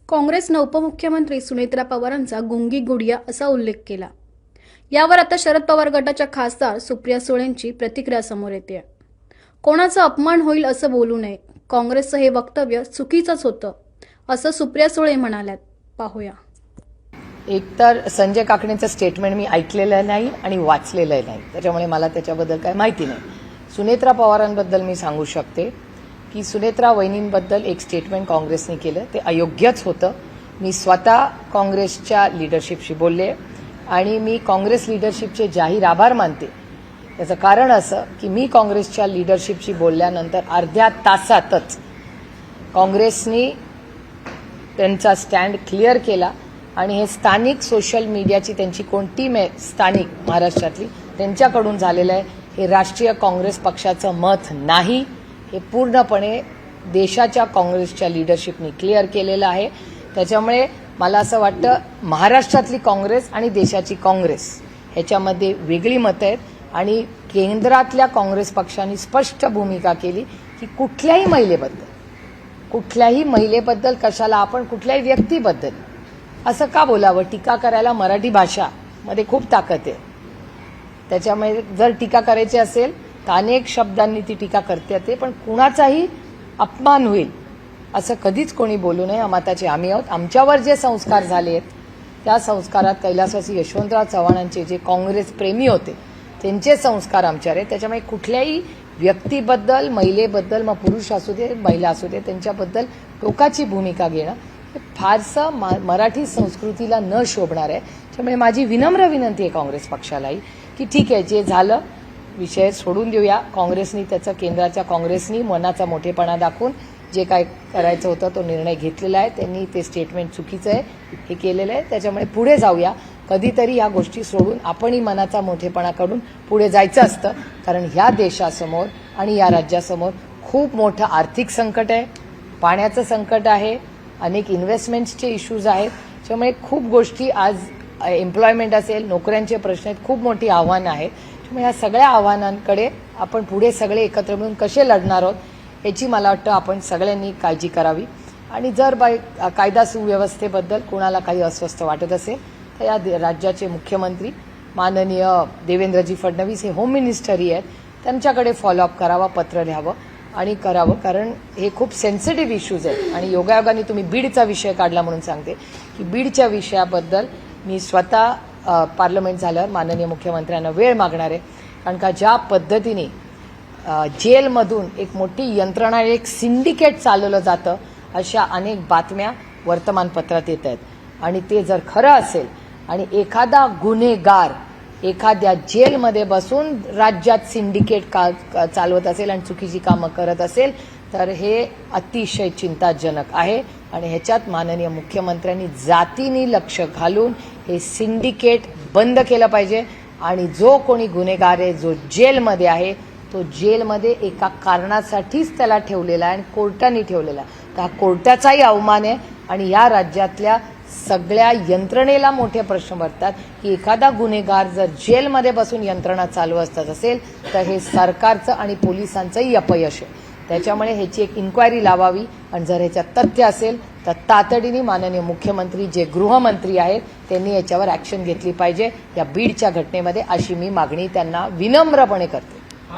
काँग्रेसनं उपमुख्यमंत्री सुनेत्रा पवारांचा गुंगी गुडिया असा उल्लेख केला। यावर आता शरद पवार गटाच्या खासदार सुप्रिया सुळेंची प्रतिक्रिया समोर येते। कोणाचा अपमान होईल असं बोलू नये, काँग्रेसचं हे वक्तव्य चुकीचंच होतं असं सुप्रिया सुळे म्हणाल्यात। पाहूया। एकतर संजय काकणेंचं स्टेटमेंट मी ऐकलेलं नाही आणि वाचलेलं नाही, त्याच्यामुळे मला त्याच्याबद्दल काही माहिती नाही। सुनेत्रा पवारांबद्दल मी सांगू शकते की सुनेत्रा वहिनींबद्दल एक स्टेटमेंट काँग्रेसने केलं ते अयोग्यच होतं। मी स्वतः काँग्रेसच्या लीडरशिपशी बोलले आणि मी काँग्रेस लीडरशिपचे जाहीर आभार मानते। याचं कारण असं की मी काँग्रेसच्या लीडरशिपशी बोलल्यानंतर अर्ध्या तासातच काँग्रेसने त्यांचा स्टँड क्लिअर केला आणि हे स्थानिक सोशल मीडियाची त्यांची कोणती स्थानिक महाराष्ट्रातली त्यांच्याकडून झालेलं आहे, हे राष्ट्रीय काँग्रेस पक्षाचं मत नाही, हे पूर्णपणे देशाच्या काँग्रेसच्या लीडरशिपने क्लिअर केलेलं आहे। त्याच्यामुळे मला असं वाटतं महाराष्ट्रातली काँग्रेस आणि देशाची काँग्रेस ह्याच्यामध्ये वेगळी मतं आहेत आणि केंद्रातल्या काँग्रेस पक्षाने स्पष्ट भूमिका केली की कुठल्याही महिलेबद्दल कशाला आपण कुठल्याही व्यक्तीबद्दल असं का बोलावं। टीका करायला मराठी भाषामध्ये खूप ताकद आहे, त्याच्यामुळे जर टीका करायची असेल तर अनेक शब्दांनी ती टीका करते येते, पण कुणाचाही अपमान होईल असं कधीच कोणी बोलू नये। मताचे आम्ही आहोत। आमच्यावर जे संस्कार झाले आहेत त्या संस्कारात कैलासवासी यशवंतराव चव्हाणांचे जे काँग्रेस प्रेमी होते त्यांचे संस्कार आमच्यावर आहेत। त्याच्यामुळे कुठल्याही व्यक्तीबद्दल, महिलेबद्दल, मग पुरुष असू दे महिला असू दे, त्यांच्याबद्दल टोकाची भूमिका घेणं हे फारसं मराठी संस्कृतीला न शोभणार आहे। त्यामुळे माझी विनम्र विनंती आहे काँग्रेस पक्षालाही की ठीक आहे, जे झालं विषय सोडून देऊया। काँग्रेसनी त्याचं केंद्राच्या काँग्रेसनी मनाचा मोठेपणा दाखवून जे काय करायचं होतं तो निर्णय घेतलेला आहे। त्यांनी ते स्टेटमेंट चुकीचं आहे हे केलेलं आहे, त्याच्यामुळे पुढे जाऊया। कधीतरी या गोष्टी सोडून आपणही मनाचा मोठेपणा काढून पुढे जायचं असतं, कारण ह्या देशासमोर आणि या राज्यासमोर खूप मोठं आर्थिक संकट आहे, पाण्याचं संकट आहे, अनेक इन्व्हेस्टमेंट्सचे इश्यूज आहेत। त्यामुळे खूप गोष्टी आज एम्प्लॉयमेंट असेल, नोकऱ्यांचे प्रश्न आहेत, खूप मोठी आव्हानं आहेत। त्यामुळे या सगळ्या आव्हानांकडे आपण पुढे सगळे एकत्र मिळून कसे लढणार आहोत याची मला वाटतं आपण सगळ्यांनी काळजी करावी। आणि जर कायदा सुव्यवस्थेबद्दल कोणाला काही अस्वस्थ वाटत असेल तर या राज्याचे मुख्यमंत्री माननीय देवेंद्रजी फडणवीस हे होम मिनिस्टरही आहेत, त्यांच्याकडे फॉलोअप करावा, पत्र लिहावं आणि करावं, कारण हे खूप सेन्सिटिव्ह इश्यूज आहेत। आणि योगायोगाने तुम्ही बीडचा विषय काढला म्हणून सांगते की बीडच्या विषयाबद्दल मी स्वतः पार्लमेंट झाल्यावर माननीय मुख्यमंत्र्यांना वेळ मागणार आहे, कारण का ज्या पद्धतीने जेलमधून एक मोठी यंत्रणा, एक सिंडिकेट चालवलं जातं अशा अनेक बातम्या वर्तमानपत्रात येत आहेत। आणि ते जर खरं असेल आणि एखादा गुन्हेगार एखाद्या जेलमध्ये बसून राज्यात सिंडिकेट चालवत असेल आणि चुकीची कामं करत असेल तर हे अतिशय चिंताजनक आहे। आणि ह्याच्यात माननीय मुख्यमंत्र्यांनी जातीने लक्ष घालून हे सिंडिकेट बंद केलं पाहिजे। आणि जो कोणी गुन्हेगार आहे, जो जेलमध्ये आहे, तो जेलमध्ये एका कारणासाठीच त्याला ठेवलेला आहे आणि कोर्टाने ठेवलेला आहे, तर हा कोर्टाचाही अवमान आहे। आणि या राज्यातल्या सगळ्या यंत्रणेला मोठे प्रश्न पडतात की एखादा गुन्हेगार जर जेलमध्ये बसून यंत्रणा चालवत असेल तर हे सरकारचं आणि पोलिसांचंही अपयश आहे। त्याच्यामुळे ह्याची एक इन्क्वायरी लावावी आणि जर ह्याच्यात तथ्य असेल तर तातडीने माननीय मुख्यमंत्री जे गृहमंत्री आहेत त्यांनी याच्यावर ॲक्शन घेतली पाहिजे या बीडच्या घटनेमध्ये, अशी मी मागणी त्यांना विनम्रपणे करते।